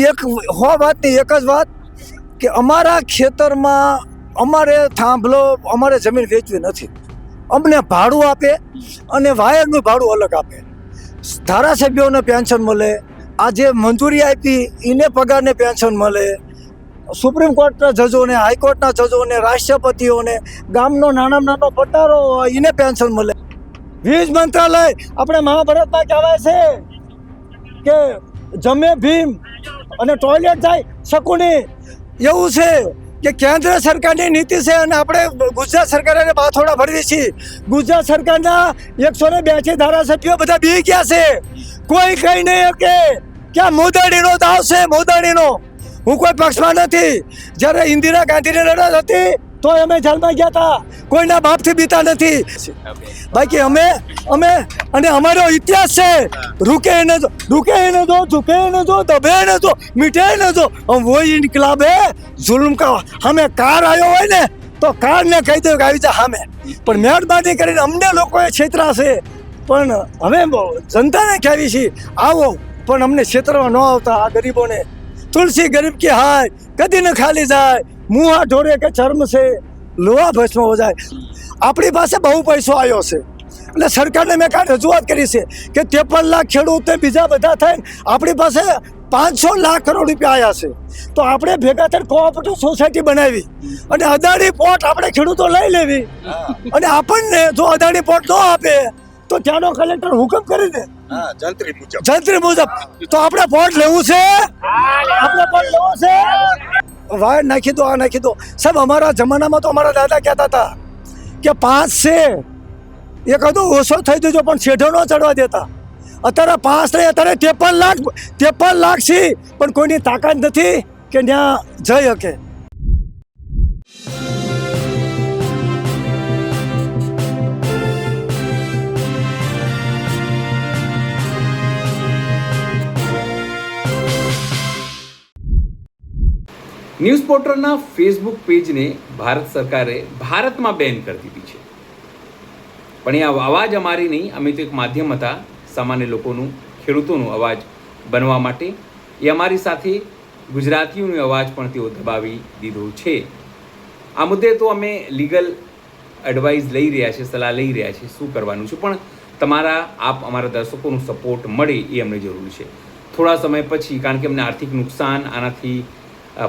એક વાતની એક જ વાત કે અમારા ખેતરમાં અમારે થાંભલો અમારે જમીન વેચવી નથી, અમને ભાડું આપે અને વાયરનું ભાડું અલગ આપે, ધારાસભ્યોને પેન્શન મળે, આજે મંજૂરી આપી એને પગારને પેન્શન મળે, સુપ્રીમ કોર્ટના જજોને, હાઈકોર્ટના જજોને, રાષ્ટ્રપતિઓને, ગામનો નાનો પટારો હોય એને પેન્શન મળે. વીજ મંત્રાલય આપણે મહાભારતમાં કહેવાય છે કે જમે ભીમ અને ટોયલેટ જાય શકુની, એવું છે કે કેન્દ્ર સરકારની નીતિ છે અને આપણે ગુજરાત સરકારને બાથોડા ભરવી છીએ. ગુજરાત સરકારના 182 ધારાસભ્યો બધા બી ગયા છે, કોઈ કઈ નહીં કે ક્યાં મોદાણીનો દાવ છે, મોદાણીનો. હું કોઈ પક્ષમાં નથી. જ્યારે ઇન્દિરા ગાંધીની લડત હતી તો અમે જેલમાં ગયા હતા, કોઈના બાપથી બીતા નથી. બાકી અમે અને અમારો ઇતિહાસ છે, રૂકે ન જો, ઝુકે ન જો, દબે ન જો, મીઠે ન જો, वो इनकलाब है जुल्म का. हमें कार આવ્યો હોય ને તો કારને કહી દો કે આવી જા સામે, પણ મહેરબાની કરીને અમને લોકોએ છેતરાશે. પણ હવે જનતાને કહેવી છે આવો, પણ અમને છેતરવા ન આવતા. આ ગરીબોને તુલસી ગરીબ की हाय કદી ન ખાલી જાય, મુંહા ઢોરે કે ચર્મ છે લોહા ભસ્મ હો જાય. આપણી પાસે બહુ પૈસો આવ્યો છે એટલે સરકારને મેં કાંઈ રજૂઆત કરી છે કે 53 લાખ ખેડૂતને બીજા બધા થઈને આપણી પાસે 500 લાખ કરોડ રૂપિયા આવ્યા છે. તો આપણે ભેગા થઈને કોઓપરેટિવ સોસાયટી બનાવી અને અદાણી પોર્ટ આપણે ખેડૂતો લઈ લેવી, અને આપણને જો અદાણી પોર્ટ ન આપે તો ત્યાંનો કલેક્ટર હુકમ કરી દે જંત્રી મુજબ. તો આપણે પોર્ટ લેવું છે, વાયર નાખી દો, આ નાખી દો. સાહેબ અમારા જમાનામાં તો અમારા દાદા કહેતા હતા કે 5 છે, એકાદો ઓછો થઈ જજો પણ છેડો ન ચડવા દેતા. અત્યારે 5 નહીં, અત્યારે 53 લાખ છે, પણ કોઈની તાકાત નથી કે ત્યાં જઈ શકે. ન્યૂઝ પોર્ટલના ફેસબુક પેજને ભારત સરકારે ભારતમાં બેન કરી દીધી છે, પણ એ અવાજ અમારી નહીં. અમે તો એક માધ્યમ હતા સામાન્ય લોકોનું, ખેડૂતોનું અવાજ બનવા માટે. એ અમારી સાથે ગુજરાતીઓનો અવાજ પણ તેઓ દબાવી દીધો છે. આ મુદ્દે તો અમે લીગલ એડવાઇસ લઈ રહ્યા છીએ, સલાહ લઈ રહ્યા છીએ શું કરવાનું છે, પણ અમારા દર્શકોનું સપોર્ટ મળે એ અમને જરૂરી છે. થોડા સમય પછી, કારણ કે અમને આર્થિક નુકસાન આનાથી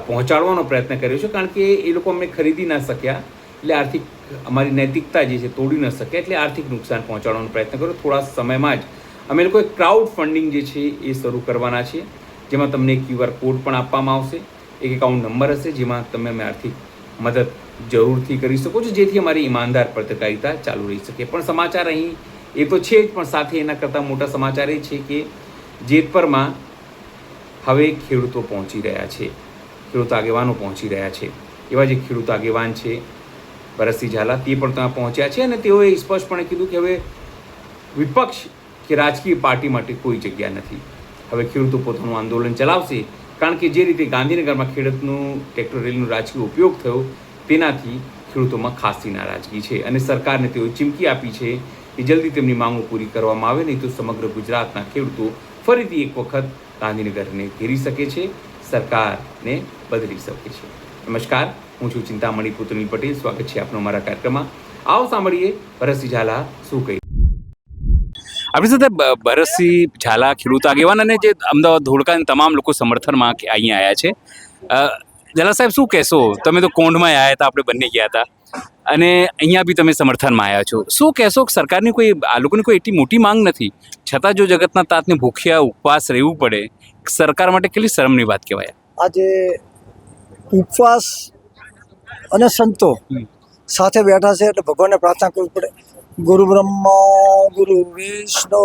પહોંચાડવાનો પ્રયત્ન કર્યો છે, કારણ કે એ લોકો અમને ખરીદી ન શક્યા, એટલે આર્થિક અમારી નૈતિકતા જે છે તોડી ન શક્યા, એટલે આર્થિક નુકસાન પહોંચાડવાનો પ્રયત્ન કર્યો. થોડા સમયમાં જ અમે લોકોએ ક્રાઉડ ફંડિંગ જે છે એ શરૂ કરવાના છીએ, જેમાં તમને QR કોડ પણ આપવામાં આવશે, એક એકાઉન્ટ નંબર હશે જેમાં તમે અમે આર્થિક મદદ જરૂરથી કરી શકો છો, જેથી અમારી ઈમાનદાર પત્રકારિતા ચાલુ રહી શકે. પણ સમાચાર અહીં એ તો છે જ, પણ સાથે એના કરતાં મોટા સમાચાર એ છે કે જેતપરમાં હવે ખેડૂતો પહોંચી રહ્યા છે, ખેડૂત આગેવાનો પહોંચી રહ્યા છે. એવા જે ખેડૂત આગેવાન છે ભરતસિંહ ઝાલા, તે પણ ત્યાં પહોંચ્યા છે અને તેઓએ સ્પષ્ટપણે કીધું કે હવે વિપક્ષ કે રાજકીય પાર્ટી માટે કોઈ જગ્યા નથી. હવે ખેડૂતો પોતાનું આંદોલન ચલાવશે, કારણ કે જે રીતે ગાંધીનગરમાં ખેડૂતનું ટ્રેક્ટર રેલીનો રાજકીય ઉપયોગ થયો તેનાથી ખેડૂતોમાં ખાસી નારાજગી છે, અને સરકારને તેઓ ચીમકી આપી છે કે જલ્દી તેમની માંગો પૂરી કરવામાં આવે, નહીં તો સમગ્ર ગુજરાતના ખેડૂતો ફરીથી એક વખત ગાંધીનગરને ઘેરી શકે છે, સરકારને બદલી શકે છે. નમસ્કાર, હું છું ચિંતામણી પુતની પટેલ. સ્વાગત છે આપનો અમારા કાર્યક્રમમાં. આવો સાંભળીએ ભરતસિંહ ઝાલા શું કહી. આપણી સાથે ભરતસિંહ ઝાલા ખેડૂત આગેવાન અને જે અમદાવાદ ધોળકાના તમામ લોકો સમર્થનમાં અહીંયા આવ્યા છે. ઝાલા સાહેબ શું કહેશો? તમે તો કોંઢમાં આવ્યા હતા, આપણે બંને ગયા હતા, અને અહીંયા બી તમે સમર્થનમાં આવ્યા છો. શું કહેશો? સરકારની આ લોકોની કોઈ એટલી મોટી માંગ નથી, છતાં જો જગતના તાતને ભૂખ્યા ઉપવાસ રહેવું પડે, સરકાર માટે કેટલી શરમની વાત કહેવાય. આજે ઉપવાસ અને સંતો સાથે બેઠા છે એટલે ભગવાનને પ્રાર્થના કરવી પડે. ગુરુ બ્રહ્મા ગુરુ વિષ્ણુ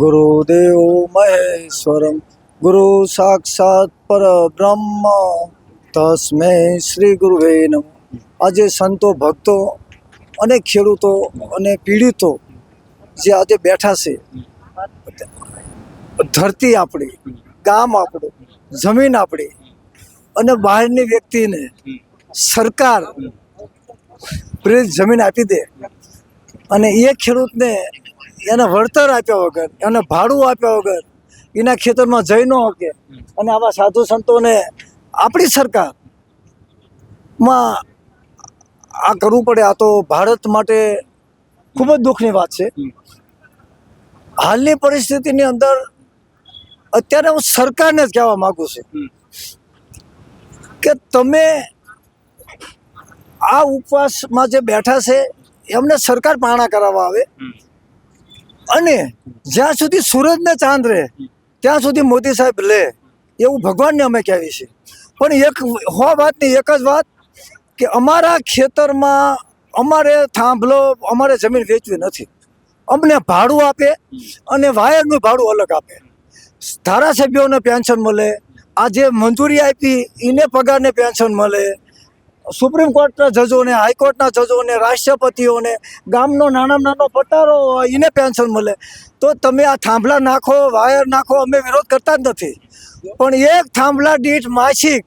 ગુરુદેવ મહેશ્વરમ ગુરુ સાક્ષાત પરબ્રહ્મ તસ્મે શ્રી ગુરુવે નમઃ. આજે સંતો, ભક્તો અને ખેડૂતો અને પીડિતો જે આજે બેઠા છે, ધરતી આપણી, ગામ આપણું, જમીન આપણી, અને બહારની વ્યક્તિને સરકાર પ્લીઝ જમીન આપી દે, અને એ ખેડૂતને એને વળતર આપ્યા વગર, એને ભાડું આપ્યા વગર એના ખેતરમાં જઈ ન શકે અને આવા સાધુ સંતોને આપણી સરકારમાં આ કરવું પડે, આ તો ભારત માટે ખૂબ જ દુઃખની વાત છે. હાલની પરિસ્થિતિની અંદર અત્યારે હું સરકારને જ કહેવા માંગુ છું કે તમે આ ઉપવાસમાં જે બેઠા છે એમને સરકાર પાણા કરાવવા આવે અને જ્યાં સુધી સૂરજ ને ચાંદ રહે ત્યાં સુધી મોદી સાહેબ લે એવું ભગવાનને અમે કહેવી છે. પણ એક વાતની એક જ વાત કે અમારા ખેતરમાં અમારે થાંભલો અમારે જમીન વેચવી નથી. અમને ભાડું આપે અને વાયરનું ભાડું અલગ આપે. ધારાસભ્યોને પેન્શન મળે, આજે મંજૂરી આપી એને પગારને પેન્શન મળે, સુપ્રીમ કોર્ટના જજોને, હાઈકોર્ટના જજોને, રાષ્ટ્રપતિઓને, ગામનો નાનો પટારો હોય એને પેન્શન મળે. તો તમે આ થાંભલા નાખો, વાયર નાખો, અમે વિરોધ કરતા જ નથી. પણ એક થાંભલા દીઠ માસિક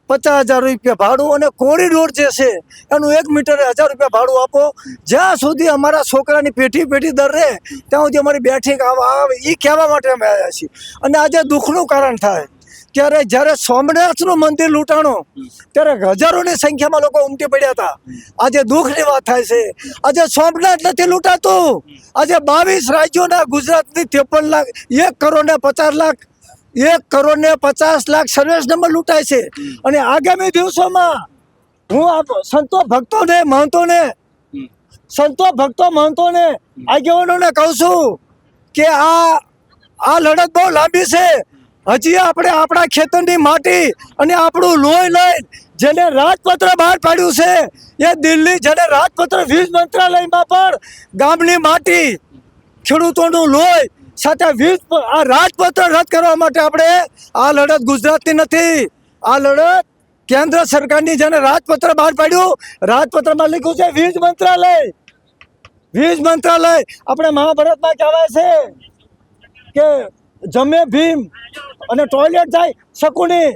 50,000 રૂપિયા ભાડું અને કોરિડોર જે છે એનું 1 મીટરે 1,000 રૂપિયા ભાડું આપો. જ્યાં સુધી અમારા છોકરાની પેઢી દર રહે ત્યાં સુધી અમારી બેઠક આવે એ કહેવા માટે અમે આવ્યા છીએ. અને આજે દુઃખનું કારણ થાય ત્યારે જ્યારે સોમનાથનું મંદિર લૂંટાણું ત્યારે હજારોની સંખ્યામાં લોકો ઉમટી પડ્યા હતા. આજે દુઃખની વાત થાય છે, આજે સોમનાથ નથી લૂંટાતું. આજે 22 રાજ્યોના ગુજરાતની 53 લાખ 1,50,00,000 સર્વેસ નંબર લૂંટાય છે. અને આગામી દિવસોમાં હું આ સંતો ભક્તો મહંતોને આગેવાનોને કહું છું કે આ લડત બહુ લાંબી છે. હજી આપણે આપણા ખેતરની માટી અને આપણું લોહી લઈ જેને રાજપત્ર બહાર પાડ્યું છે એ દિલ્હી, જેને રાજપત્ર વીજ મંત્રાલયમાં પણ ગામની માટી, ખેડૂતોનું લોહી સાથે આ રાજપત્ર રદ કરવા માટે આપણે આ લડત ગુજરાતની નથી. આ લડત કેન્દ્ર સરકારની, જેને રાજપત્ર બહાર પાડ્યું, રાજપત્રમાં લખ્યું છે વીજ મંત્રાલય. આપણે મહાભારતમાં કહેવાય છે કે જમે ભીમ અને ટોયલેટ જાય શકુની.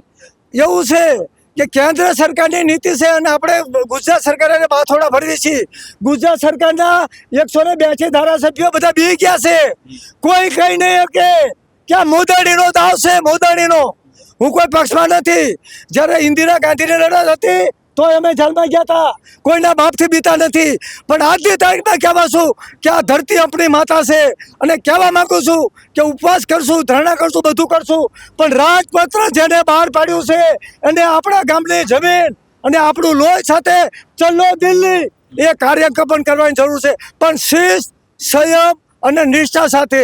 એવું છે કે કેન્દ્ર સરકારની નીતિ છે અને આપણે ગુજરાત સરકારને બાથોડા ભરીએ છીએ. ગુજરાત સરકારના 182 ધારાસભ્યો બધા બી ગયા છે. કોઈ કઈ નહીં કે ક્યાં મોદાણીનો દાવ છે, મોદાણીનો. હું કોઈ પક્ષમાં નથી. જ્યારે ઇન્દિરા ગાંધીની લડત હતી તો અમે જેલમાં ગયા હતા, કોઈના બાપથી બીતા નથી. પણ આજની તારીખમાં કહેવા છું કે આ ધરતી આપણી માતા છે અને કહેવા માંગુ છું કે ઉપવાસ કરશું, ધરણા કરશું, બધું કરશું, પણ રાજપત્ર જેને બહાર પાડ્યું છે એને આપણા ગામની જમીન અને આપણું લોહી સાથે ચલો દિલ્હી એ કાર્યક્રમ કરવાની જરૂર છે. પણ શિસ્ત, સંયમ અને નિષ્ઠા સાથે.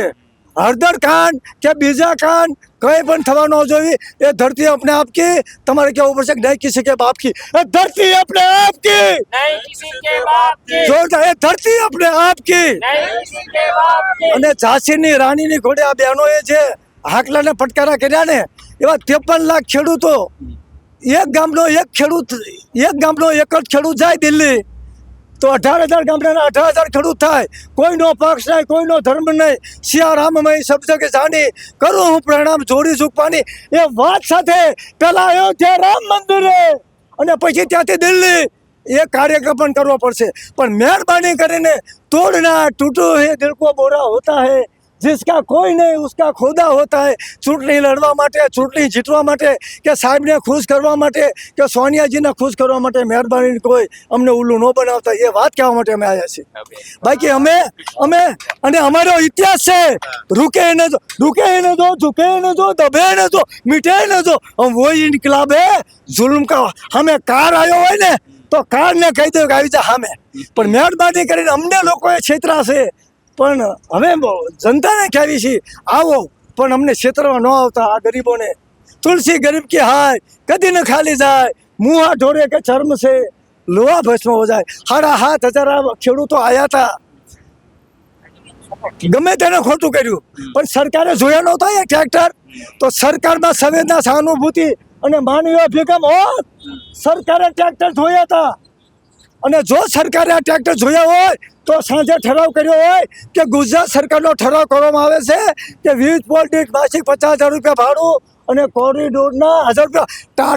હળદર કાંડ કે બીજા કાંડ કઈ પણ થવા ન જોઈએ. એ ધરતી अपने आप की, તમારે કેવું પડશે કે નહીં કિસી કે બાપ की, એ ધરતી अपने आप की, नहीं किसी के बाप की, જોરદાર, એ ધરતી अपने आप की. नहीं किसी के बाप की. અને ઝાંસીની રાણીની ઘોડે આ બહેનોએ જે હાકલાને ફટકારા કર્યા ને, એવા 53 લાખ ખેડૂતો, એક ગામનો એક જ ખેડૂત જાય દિલ્હી તો 18,000 ગામડાના 18,000 ખેડૂત થાય. કોઈનો પક્ષ નહીં, કોઈનો ધર્મ નહીં. સિયારામમય શબ્દ કે જાણી કરું હું પ્રણામ જોડી ઝુકવાની એ વાત સાથે પેલા અયોધ્યા રામ મંદિરે અને પછી ત્યાંથી દિલ્હી એ કાર્યક્રમ પણ કરવો પડશે. પણ મહેરબાની કરીને તોડના ટૂટો હે દિલ કો બોરા હોતા હે, जिसका कोई नहीं उसका खुदा होता है. ચૂંટણી લડવા માટે, ચૂંટણી જીતવા માટે કે સાહેબને ખુશ કરવા માટે કે સોનિયાજીને ખુશ કરવા માટે મહેરબાની કોઈ અમને ઉલ્લું ન બનાવતા એ વાત કહેવા માટે અમે આવ્યા છીએ. બાકી અમે અને અમારો ઇતિહાસ છે રૂકે ન જો, झुके न जो, दबे न जो, मिटे न जो, हम वही इनकलाब है जुल्म का. हमें कार આવ્યો હોય ને તો કારને કહી દો કે આવી જા સામે. પણ મહેરબાની કરીને અમને લોકોએ છેતરા છે. પણ હવે જનતાને કહેવી છે આવો, પણ અમને ક્ષેત્રમાં ન આવતા. આ ગરીબોને તુલસી ગરીબ की हाय કદી ન ખાલી જાય, મુહા ઢોરે કે ચર્મ છે લોહા ભસ્મ હો જાય. 7,500 ખેડૂતો આવ્યા હતા, ગમે તેને ખોટું કર્યું પણ સરકારે જોયા નહોતા એ ટ્રેક્ટર. તો સરકારમાં સંવેદના, સહાનુભૂતિ અને માનવીય અભિગમ હોત, સરકારે ટ્રેક્ટર જોયા હતા. અને જો સરકારે આ ટ્રેક્ટર જોયા હોય તો સાંજે ઠરાવ કર્યો હોય કે ગુજરાત સરકારનો ઠરાવ કરવામાં આવે છે કે વીજ પોલ દીઠ માસિક 50,000 રૂપિયા ભાડું અને કોરિડોરના 1,000 રૂપિયા.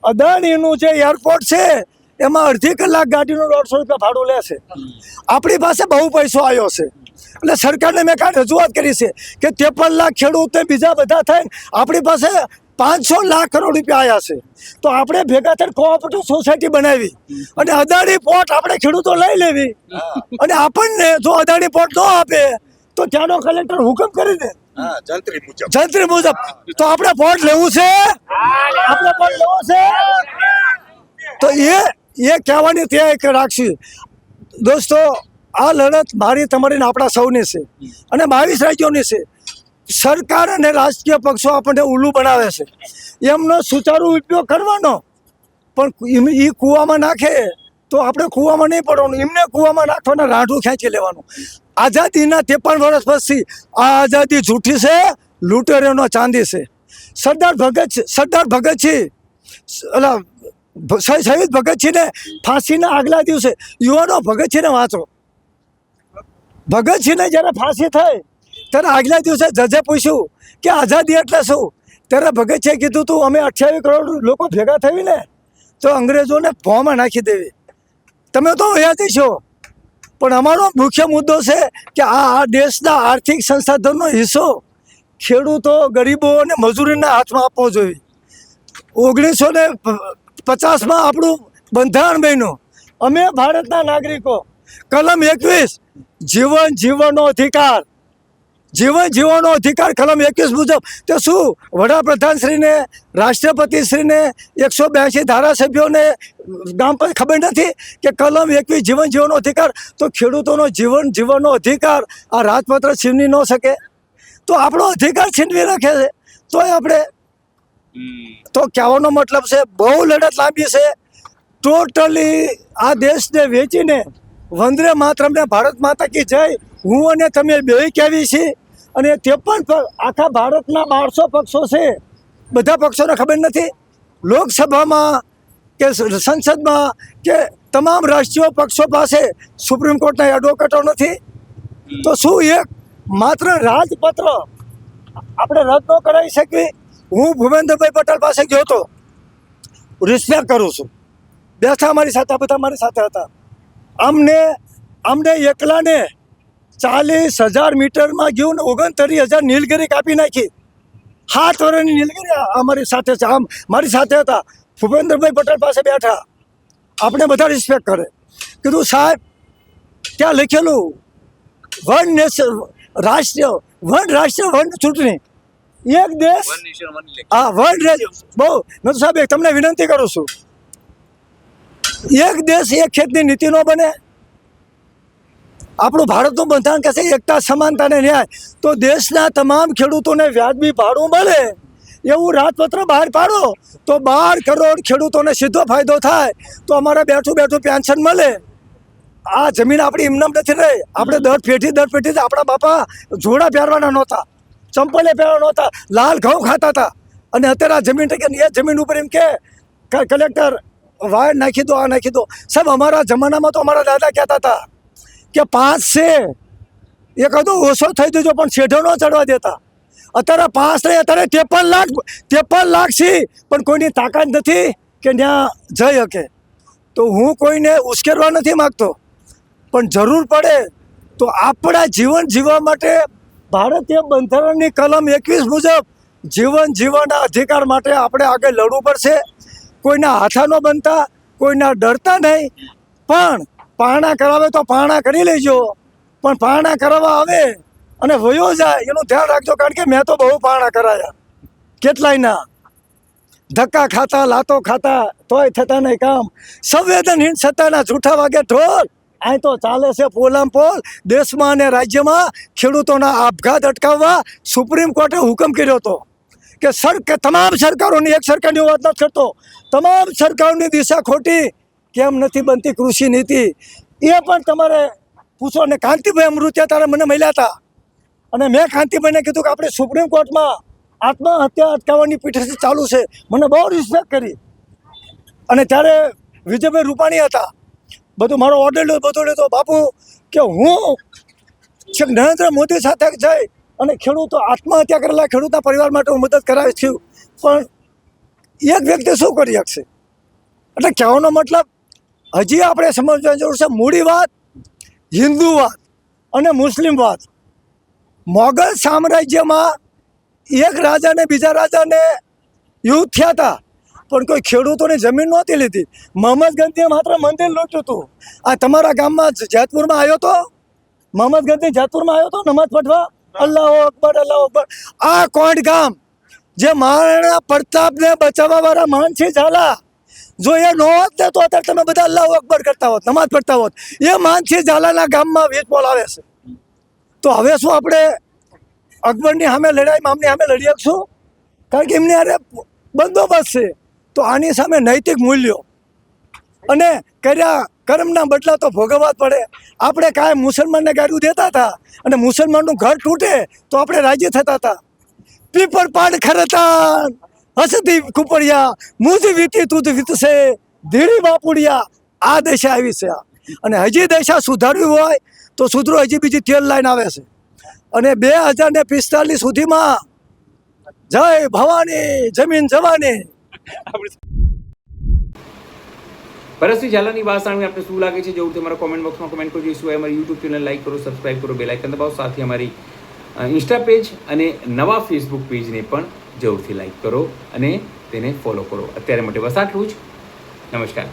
અદાણીનું જે એરપોર્ટ છે એમાં અડધી કલાક ગાડીનું 150 રૂપિયા ભાડું લે છે. આપણી પાસે બહુ પૈસો આવ્યો છે એટલે સરકારને મેં કાંઈ રજૂઆત કરી છે કે 53 લાખ ખેડૂત બીજા બધા થઈને આપણી પાસે 500 લાખ કરોડ રૂપિયા આવ્યા છે, તો આપણે ભેગા થઈને કોઓપરેટિવ સોસાયટી બનાવી અને અદાણી પોર્ટ આપણે ખેડૂતો લઈ લેવી, અને આપણને જો અદાણી પોર્ટ ન આપે તો ત્યાંનો કલેક્ટર હુકમ કરી દે જંત્રી મુજબ, તો આપણે પોર્ટ લેવું છે, આપણે પોર્ટ લેવો છે, તો એ કહેવાની ત્યાં રાખશું. દોસ્તો, આ લડત મારી તમારી ને આપણા સૌની છે અને 22 રાજ્યોની છે. સરકાર અને રાજકીય પક્ષો આપણને ઉલ્લુ બનાવે છે, એમનો સુચારુ ઉપયોગ કરવાનો, પણ એ કૂવામાં નાખે તો આપણે કૂવામાં નહીં પડવાનું, એમને કૂવામાં નાખવાના રાંઢું ખેંચી લેવાનું. આઝાદીના 53 વર્ષ પછી આ આઝાદી જૂઠી છે, લૂંટેરોનો ચાંદી છે. સરદાર ભગતસિંહ શહીદ ભગતસિંહને ફાંસીના આગલા દિવસે યુવાનો ભગતસિંહને વાંચો. ભગતસિંહને જ્યારે ફાંસી થઈ ત્યારે આગલા દિવસે જજે પૂછ્યું કે આઝાદી એટલે શું, ત્યારે ભગતસિંહે કીધું તું અમે 28 કરોડ લોકો ભેગા થઈને તો અંગ્રેજોને ભોંમાં નાખી દેવી, તમે તો હયાતી છો. પણ અમારો મુખ્ય મુદ્દો છે કે આ દેશના આર્થિક સંસાધનનો હિસ્સો ખેડૂતો, ગરીબો અને મજૂરીના હાથમાં આપવો જોઈએ. 1950માં આપણું બંધારણ બન્યું. અમે ભારતના નાગરિકો, કલમ 21 જીવન જીવવાનો અધિકાર, જીવન જીવવાનો અધિકાર કલમ 21 મુજબ. તે શું વડાપ્રધાનશ્રીને, રાષ્ટ્રપતિશ્રીને, 182 ધારાસભ્યોને ગામ પર ખબર નથી કે કલમ 21 જીવન જીવવાનો અધિકાર? તો ખેડૂતોનો જીવન જીવવાનો અધિકાર આ રાજપત્ર છીનવી ન શકે, તો આપણો અધિકાર છીનવી રાખે છે. તોય આપણે તો કહેવાનો મતલબ છે બહુ લડત લાંબી છે. ટોટલી આ દેશને વેચીને વંદે માતરમને ભારત માતા કી જય હું અને તમે બે કહેવી છીએ. અને 53 આખા ભારતના 1200 પક્ષો છે, બધા પક્ષોને ખબર નથી. લોકસભામાં કે સંસદમાં કે તમામ રાષ્ટ્રીય પક્ષો પાસે સુપ્રીમ કોર્ટના એડવોકેટો નથી. તો શું એક માત્ર રાજપત્ર આપણે રદ ન કરાવી શકવી? હું ભૂપેન્દ્રભાઈ પટેલ પાસે ગયો હતો, રિસ્પેક્ટ કરું છું, બેઠા અમારી સાથે, બધા મારી સાથે હતા. અમને એકલાને 40,000 મીટરમાં ગયું ને 69,000 નીલગિરી કાપી નાખી. 7 વર્ષની નીલગિરી અમારી સાથે છે. આમ મારી સાથે હતા, ભૂપેન્દ્રભાઈ પટેલ પાસે બેઠા, આપણે બધા રિસ્પેક્ટ કરે. કીધું સાહેબ ત્યાં લખેલું વન નેશન રાષ્ટ્ર વન ચૂંટણી, એક દેશ, હા વન બહુ નતો સાહેબ, તમને વિનંતી કરું છું, એક દેશ એક ખેતની નીતિ ન બને. આપણું ભારતનું બંધારણ કહે છે એકતા, સમાનતા અને ન્યાય. તો દેશના તમામ ખેડૂતોને વ્યાજબી ભાડું મળે એવું રાજપત્ર બહાર પાડો, તો 12 કરોડ ખેડૂતોને સીધો ફાયદો થાય. તો અમારે બેઠું પેન્શન મળે. આ જમીન આપણી એમનામ નથી રહી. આપણે દર પેઢી આપણા બાપા જોડા પહેરવાના નહોતા, ચંપલે પહેરવા નહોતા, લાલ ઘઉં ખાતા હતા. અને અત્યારે આ જમીન ટકે એ જમીન ઉપર એમ કે કલેક્ટર વાયર નાખી દો, આ નાખી દો. સાહેબ અમારા જમાનામાં તો અમારા દાદા કહેતા હતા કે 5 છે, એકાદો ઓછો થઈ જજો પણ શેઢો ન ચડવા દેતા. અત્યારે 5 નહીં, અત્યારે 53 લાખ છે, પણ કોઈની તાકાત નથી કે ત્યાં જઈ શકે. તો હું કોઈને ઉશ્કેરવા નથી માગતો, પણ જરૂર પડે તો આપણા જીવન જીવવા માટે ભારતીય બંધારણની કલમ 21 મુજબ જીવન જીવવાના અધિકાર માટે આપણે આગળ લડવું પડશે. કોઈના હાથા ન બનતા, કોઈના ડરતા નહીં. પણ પારણા કરાવે તો પારણા કરી લેજો, પણ પારણા કરાવવા આવે અને વયો જાય એનું ધ્યાન રાખજો. કારણ કે મેં તો બહુ પારણા કરાયા, કેટલાયના ધક્કા ખાતા, લાતો ખાતા, તોય થતા નહીં કામ. સંવેદનહીન સત્તાના જૂઠા વાગે ઢોલ. અહીં તો ચાલે છે પોલામ પોલ. દેશમાં અને રાજ્યમાં ખેડૂતોના આપઘાત અટકાવવા સુપ્રીમ કોર્ટે હુકમ કર્યો હતો કે તમામ સરકારોની એક સરકારની વાત નથી કરતો, તમામ સરકારોની દિશા ખોટી કેમ નથી બનતી કૃષિ નીતિ એ પણ તમારે પૂછો. અને કાંતિભાઈ અમૃતિયા તારે મને મળ્યા હતા, અને મેં કાંતિભાઈને કીધું કે આપણે સુપ્રીમ કોર્ટમાં આત્મહત્યા અટકાવવાની પિટિશન ચાલુ છે. મને બહુ રિસ્પેક્ટ કરી. અને ત્યારે વિજયભાઈ રૂપાણી હતા, બધું મારો ઓર્ડર બધું લીધો. બાપુ કે હું નરેન્દ્ર મોદી સાથે જઈ અને ખેડૂતો આત્મહત્યા કરેલા ખેડૂતના પરિવાર માટે હું મદદ કરાવી છું, પણ એક વ્યક્તિ શું કરી શકશે? એટલે કહેવાનો મતલબ હજી આપણે સમજવાની જરૂર છે. મૂડી વાત હિન્દુ વાત અને મુસ્લિમવાદ. મોગલ સામ્રાજ્યમાં એક રાજાને બીજા રાજાને યુદ્ધ થયા હતા, પણ કોઈ ખેડૂતોની જમીન નહોતી લીધી. મોહમ્મદ ગંધીએ માત્ર મંદિર લૂંટ્યું હતું. આ તમારા ગામમાં જેતપુરમાં આવ્યો તો, મોહમ્મદ ગંધી જેતપુરમાં આવ્યો તો નમાઝ પઢવા, અલ્લાહુ અકબર અલ્લાહુ અકબર. આ કોંઢ ગામ જે મહારાણા પ્રતાપને બચાવવા વાળા માનસિંહ ઝાલા, જો એ ન હોત ને તો અત્યારે તમે બધા અલ્લાહુ અકબર કરતા હોત, નમાઝ પડતા હોત. એ માનસિંહ ઝાલાના ગામમાં વીજપોલ આવે છે. તો હવે શું આપણે અકબરની સામે લડાઈ આમની સામે લડી શકશું? કારણ કે એમની અરે બંદોબસ્ત છે. તો આની સામે નૈતિક મૂલ્યો અને કર્યા કર્મના બદલા તો ભોગવવા જ પડે. આપણે કાંઈ મુસલમાનને ગાડું દેતા હતા અને મુસલમાનનું ઘર તૂટે તો આપણે રાજી થતા હતા. પીપળ પાડ ખરતાન હસતી કુપડિયા મુજ વીતી તુજ વીતશે ધીરી બાપુડિયા. આ દશા આવી છે. અને હજી દશા સુધારવી હોય તો સુધરો. હજી બીજી તેલ લાઈન આવે છે અને 2045 સુધીમાં જય ભવાની જમીન જવાની. ભરતસિંહ ઝાલાની વાત સાંભળીને આપને શું લાગે છે જરૂરથી અમારા કોમેન્ટ બોક્સમાં કોમેન્ટ કરજો. શું અમારી યુટ્યુબ ચેનલ લાઈક કરો, સબસ્ક્રાઈબ કરો, બેલ આઇકન દબાવો. સાથે અમારી ઇન્સ્ટા પેજ અને નવા ફેસબુક પેજને પણ જરૂરથી લાઈક કરો અને તેને ફોલો કરો. અત્યારે માટે બસ આટલું જ. નમસ્કાર.